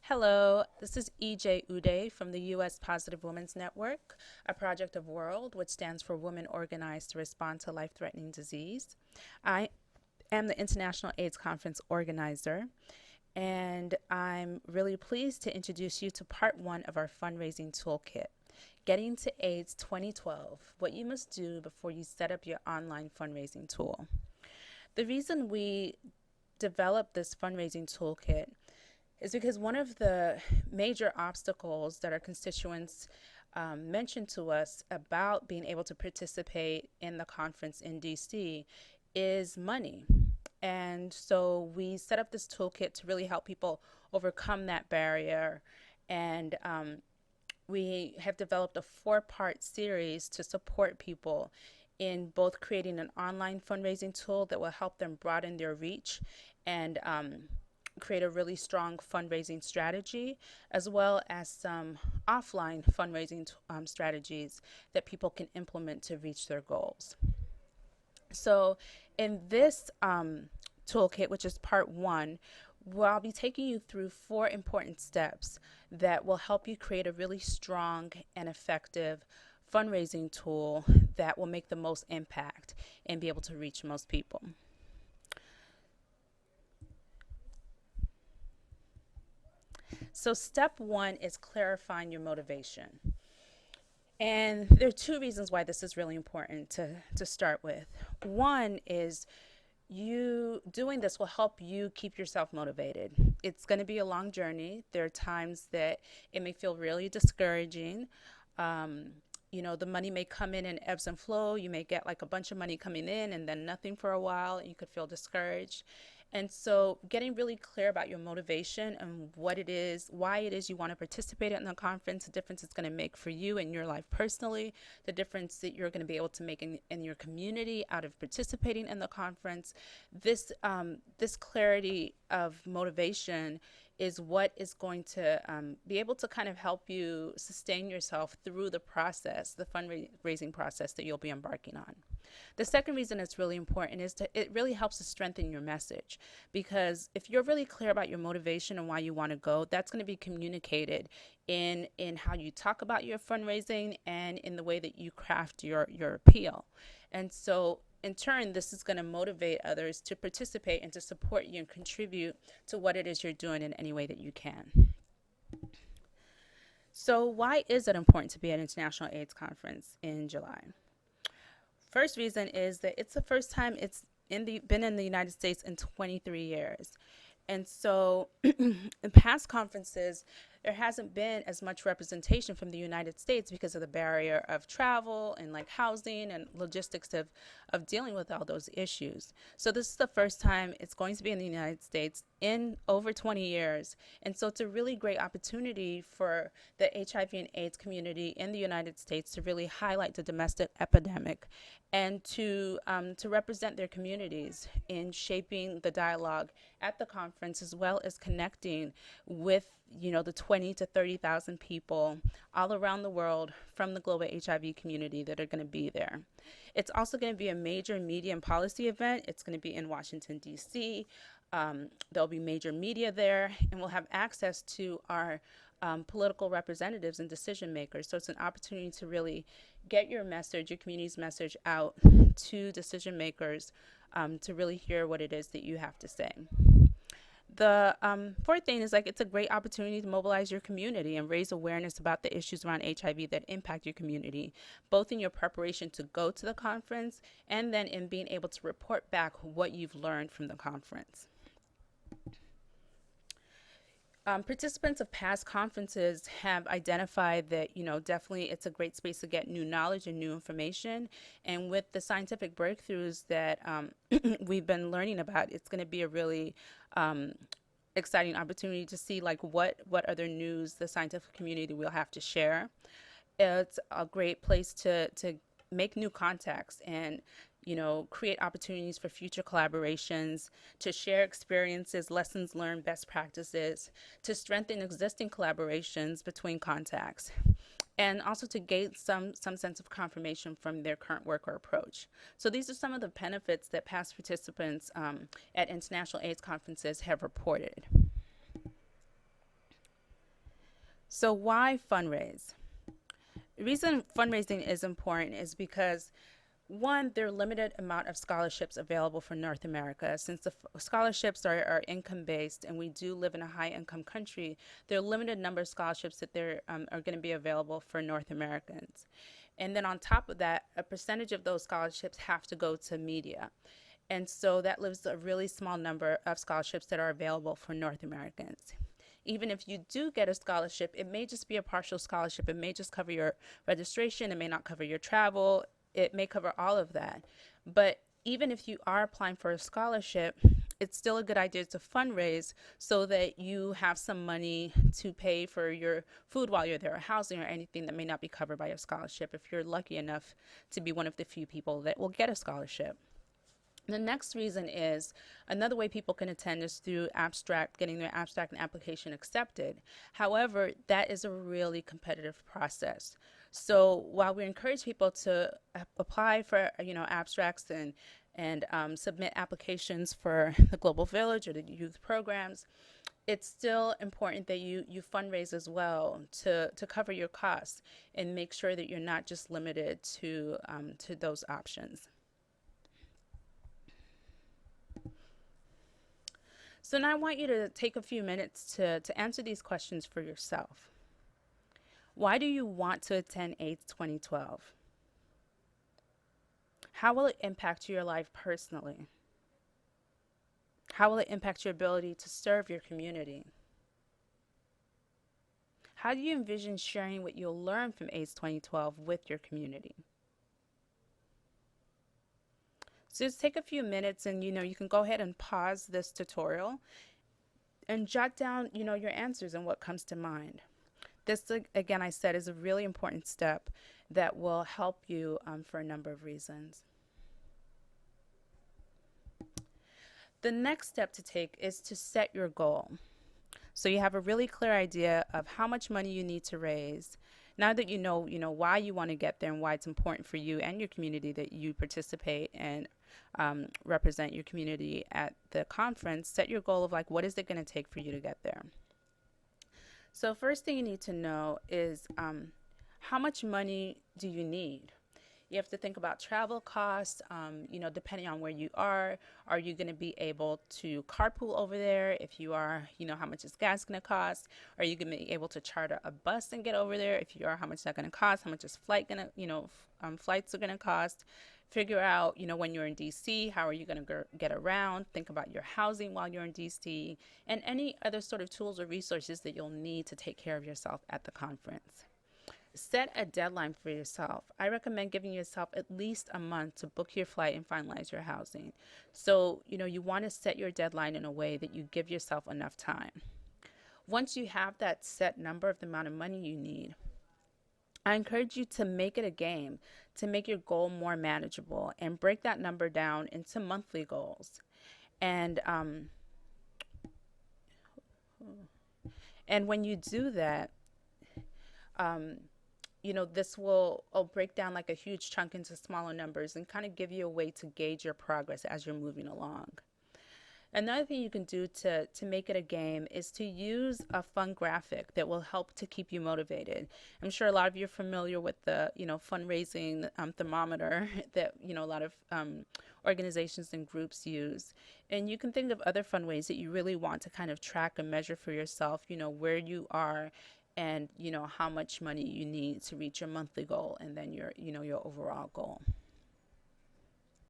Hello, this is EJ Uday from the U.S. Positive Women's Network, a project of WORLD, which stands for Women Organized to Respond to Life-Threatening Disease. I am the International AIDS Conference organizer, and I'm really pleased to introduce you to part one of our fundraising toolkit, Getting to AIDS 2012, What You Must Do Before You Set Up Your Online Fundraising Tool. The reason we developed this fundraising toolkit is because one of the major obstacles that our constituents mentioned to us about being able to participate in the conference in DC is money. And so we set up this toolkit to really help people overcome that barrier. And we have developed a four-part series to support people in both creating an online fundraising tool that will help them broaden their reach and create a really strong fundraising strategy, as well as some offline fundraising strategies that people can implement to reach their goals. So in this toolkit, which is part one, I'll be taking you through four important steps that will help you create a really strong and effective fundraising tool that will make the most impact and be able to reach most people. So step one is clarifying your motivation. And there are two reasons why this is really important to start with. One is you doing this will help you keep yourself motivated. It's going to be a long journey. There are times that it may feel really discouraging. The money may come in ebbs and flow. You may get like a bunch of money coming in and then nothing for a while, and you could feel discouraged. And so getting really clear about your motivation and what it is, why it is you want to participate in the conference, the difference it's going to make for you in your life personally, the difference that you're going to be able to make in your community out of participating in the conference. This clarity of motivation is what is going to be able to kind of help you sustain yourself through the process, the fundraising process that you'll be embarking on. The second reason it's really important is it really helps to strengthen your message, because if you're really clear about your motivation and why you want to go, that's going to be communicated in how you talk about your fundraising and in the way that you craft your appeal. And so in turn, this is going to motivate others to participate and to support you and contribute to what it is you're doing in any way that you can. So why is it important to be at International AIDS Conference in July? First reason is that it's the first time it's been in the United States in 23 years. And so in past conferences, there hasn't been as much representation from the United States because of the barrier of travel and like housing and logistics of dealing with all those issues. So this is the first time it's going to be in the United States in over 20 years. And so it's a really great opportunity for the HIV and AIDS community in the United States to really highlight the domestic epidemic and to represent their communities in shaping the dialogue at the conference, as well as connecting with the 20 to 30,000 people all around the world from the global HIV community that are going to be there. It's also going to be a major media and policy event. It's going to be in Washington, D.C. There'll be major media there, and we'll have access to our political representatives and decision makers. So it's an opportunity to really get your message, your community's message out to decision makers to really hear what it is that you have to say. The fourth thing is it's a great opportunity to mobilize your community and raise awareness about the issues around HIV that impact your community, both in your preparation to go to the conference and then in being able to report back what you've learned from the conference. Participants of past conferences have identified that, definitely it's a great space to get new knowledge and new information. And with the scientific breakthroughs that we've been learning about, it's going to be a really exciting opportunity to see what other news the scientific community will have to share. It's a great place to make new contacts and create opportunities for future collaborations, to share experiences, lessons learned, best practices, to strengthen existing collaborations between contacts, and also to gain some sense of confirmation from their current work or approach. So these are some of the benefits that past participants at international AIDS conferences have reported. So why fundraise? The reason fundraising is important is because one, there are limited amount of scholarships available for North America. Since the scholarships are income based and we do live in a high income country, there are limited number of scholarships that there are going to be available for North Americans. And then on top of that, a percentage of those scholarships have to go to media. And so that leaves a really small number of scholarships that are available for North Americans. Even if you do get a scholarship, it may just be a partial scholarship. It may just cover your registration. It may not cover your travel. It may cover all of that. But even if you are applying for a scholarship, it's still a good idea to fundraise so that you have some money to pay for your food while you're there, or housing, or anything that may not be covered by your scholarship if you're lucky enough to be one of the few people that will get a scholarship. The next reason is another way people can attend is through getting their abstract and application accepted. However, that is a really competitive process. So while we encourage people to apply for, abstracts and submit applications for the Global Village or the youth programs, it's still important that you fundraise as well to cover your costs and make sure that you're not just limited to those options. So now I want you to take a few minutes to answer these questions for yourself. Why do you want to attend AIDS 2012? How will it impact your life personally? How will it impact your ability to serve your community? How do you envision sharing what you'll learn from AIDS 2012 with your community? So just take a few minutes and you can go ahead and pause this tutorial and jot down your answers and what comes to mind. This, again, I said, is a really important step that will help you for a number of reasons. The next step to take is to set your goal. So you have a really clear idea of how much money you need to raise. Now that you know why you want to get there and why it's important for you and your community that you participate and represent your community at the conference, set your goal of what is it going to take for you to get there. So first thing you need to know is how much money do you need? You have to think about travel costs, depending on where you are you going to be able to carpool over there? If you are, how much is gas going to cost? Are you going to be able to charter a bus and get over there? If you are, how much is that going to cost? How much is flights are going to cost? Figure out, when you're in DC, how are you going to get around? Think about your housing while you're in DC and any other sort of tools or resources that you'll need to take care of yourself at the conference. Set a deadline for yourself. I recommend giving yourself at least a month to book your flight and finalize your housing. So, you want to set your deadline in a way that you give yourself enough time. Once you have that set number of the amount of money you need, I encourage you to make it a game, to make your goal more manageable and break that number down into monthly goals. And when you do that, this will break down like a huge chunk into smaller numbers and kind of give you a way to gauge your progress as you're moving along. Another thing you can do to make it a game is to use a fun graphic that will help to keep you motivated. I'm sure a lot of you are familiar with the fundraising thermometer that a lot of organizations and groups use. And you can think of other fun ways that you really want to kind of track and measure for yourself, where you are and how much money you need to reach your monthly goal and then your overall goal.